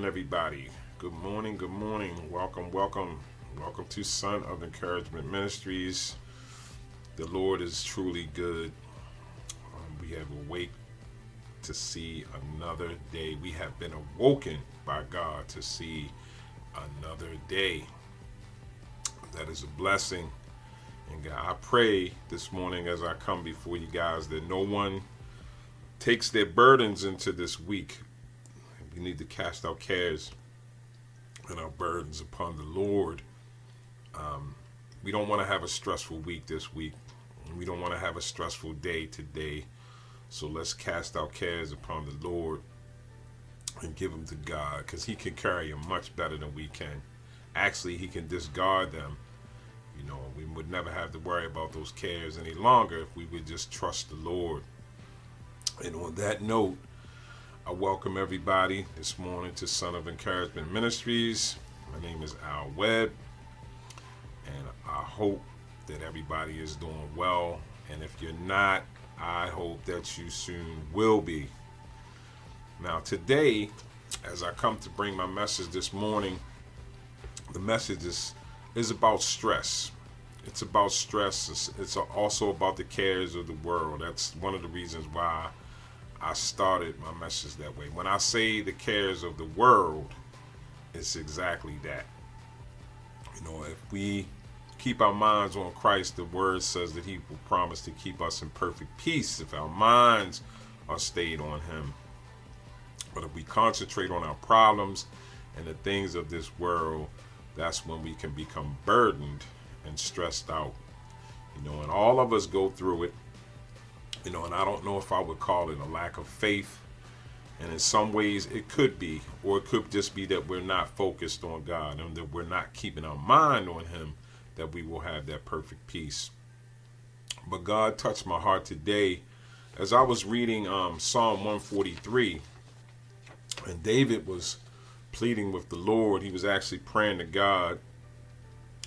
everybody. Good morning, good morning. Welcome, welcome. Welcome to Son of Encouragement Ministries. The Lord is truly good. We have awake to see another day. We have been awoken by God to see another day. That is a blessing. And God, I pray this morning as I come before you guys that no one takes their burdens into this week. We need to cast our cares and our burdens upon the Lord. We don't want to have a stressful week this week. We don't want to have a stressful day today. So let's cast our cares upon the Lord and give them to God, because He can carry them much better than we can. Actually, He can discard them. You know, we would never have to worry about those cares any longer if we would just trust the Lord. And on that note, I welcome everybody this morning to Son of Encouragement Ministries. My name is Al Webb, and I hope that everybody is doing well. And if you're not, I hope that you soon will be. Now today, as I come to bring my message this morning, the message is about stress. It's about stress. It's also about the cares of the world. That's one of the reasons why I started my message that way. When I say the cares of the world, it's exactly that. You know, if we keep our minds on Christ, the word says that He will promise to keep us in perfect peace if our minds are stayed on Him. But if we concentrate on our problems and the things of this world, that's when we can become burdened and stressed out. You know, and all of us go through it. You know, and I don't know if I would call it a lack of faith. And in some ways it could be, or it could just be that we're not focused on God and that we're not keeping our mind on Him, that we will have that perfect peace. But God touched my heart today as I was reading Psalm 143, and David was pleading with the Lord. He was actually praying to God.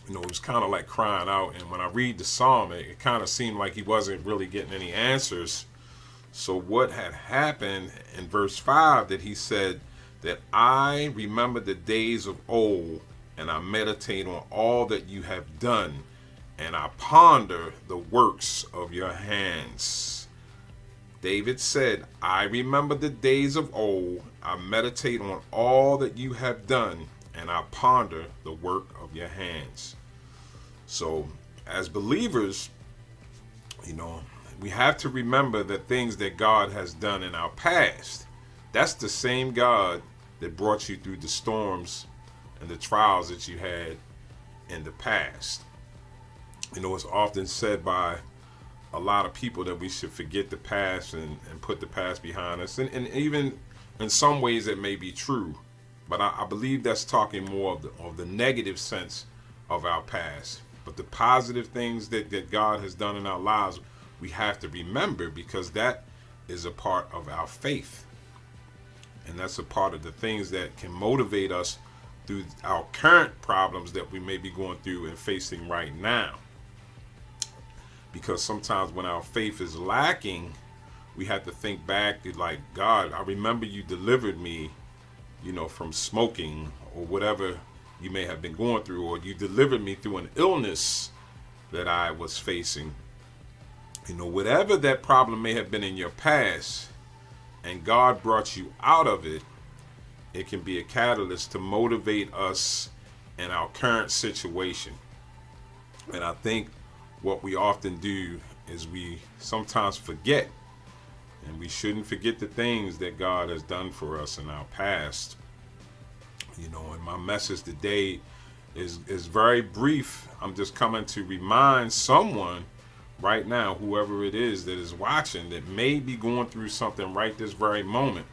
You know, it was kind of like crying out. And when I read the psalm, it kind of seemed like he wasn't really getting any answers. So what had happened in verse 5, that he said that I remember the days of old, and I meditate on all that you have done, and I ponder the works of your hands. David said, I remember the days of old, I meditate on all that you have done, and I ponder the work of your hands. So as believers, you know, we have to remember the things that God has done in our past. That's the same God that brought you through the storms and the trials that you had in the past. You know, it's often said by a lot of people that we should forget the past and put the past behind us. And even in some ways it may be true. But I believe that's talking more of the negative sense of our past. But the positive things that God has done in our lives, we have to remember, because that is a part of our faith. And that's a part of the things that can motivate us through our current problems that we may be going through and facing right now. Because sometimes when our faith is lacking, we have to think back to, like, God, I remember you delivered me, you know, from smoking or whatever you may have been going through, or you delivered me through an illness that I was facing. You know, whatever that problem may have been in your past, and God brought you out of it, it can be a catalyst to motivate us in our current situation. And I think what we often do is we sometimes forget, and we shouldn't forget the things that God has done for us in our past. You know, and my message today is very brief. I'm just coming to remind someone right now, whoever it is that is watching, that may be going through something right this very moment,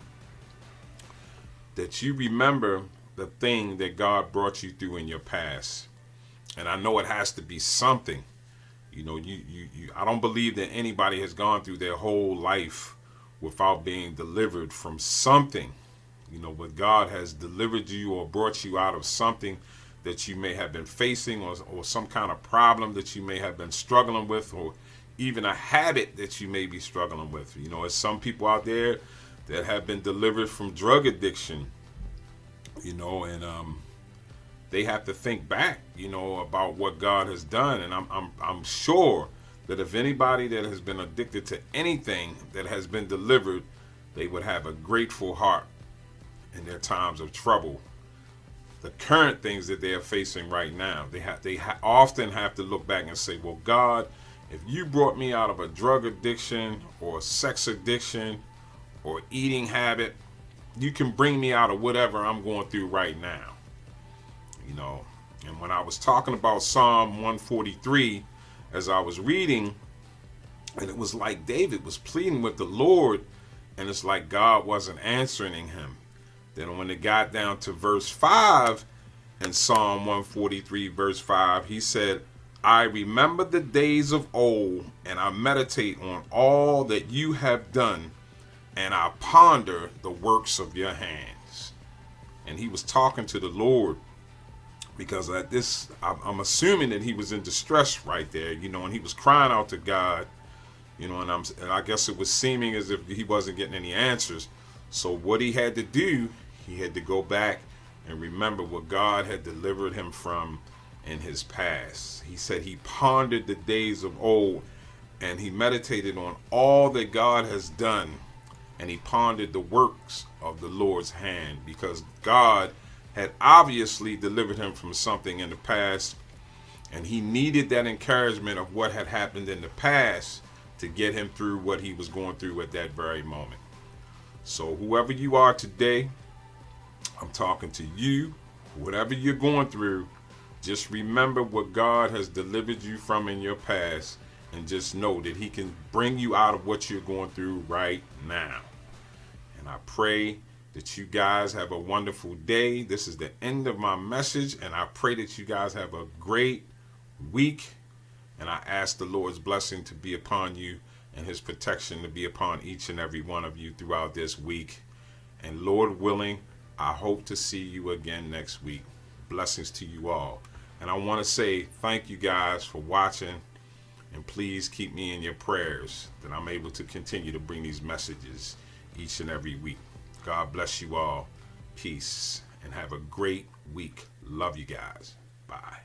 that you remember the thing that God brought you through in your past. And I know it has to be something. You know, I don't believe that anybody has gone through their whole life without being delivered from something. You know, but God has delivered you or brought you out of something that you may have been facing, or some kind of problem that you may have been struggling with, or even a habit that you may be struggling with. You know, there's some people out there that have been delivered from drug addiction. and they have to think back, about what God has done. And I'm sure that if anybody that has been addicted to anything that has been delivered, they would have a grateful heart in their times of trouble. The current things that they are facing right now, they often have to look back and say, well, God, if you brought me out of a drug addiction or a sex addiction or eating habit, you can bring me out of whatever I'm going through right now. And when I was talking about Psalm 143, as I was reading, and it was like David was pleading with the Lord, and it's like God wasn't answering him. Then when it got down to verse 5 in Psalm 143, verse 5, he said, I remember the days of old, and I meditate on all that you have done, and I ponder the works of your hands. And he was talking to the Lord, because at this, I'm assuming that he was in distress right there, and he was crying out to God, and I guess it was seeming as if he wasn't getting any answers. So what he had to do, he had to go back and remember what God had delivered him from in his past. He said he pondered the days of old, and he meditated on all that God has done, and he pondered the works of the Lord's hand, because God had obviously delivered him from something in the past, and he needed that encouragement of what had happened in the past to get him through what he was going through at that very moment. So whoever you are today, I'm talking to you. Whatever you're going through, just remember what God has delivered you from in your past, and just know that he can bring you out of what you're going through right now. And I pray that you guys have a wonderful day. This is the end of my message, and I pray that you guys have a great week. And I ask the Lord's blessing to be upon you, and his protection to be upon each and every one of you throughout this week. And Lord willing, I hope to see you again next week. Blessings to you all. And I want to say thank you guys for watching, and please keep me in your prayers that I'm able to continue to bring these messages each and every week. God bless you all. Peace, and have a great week. Love you guys. Bye.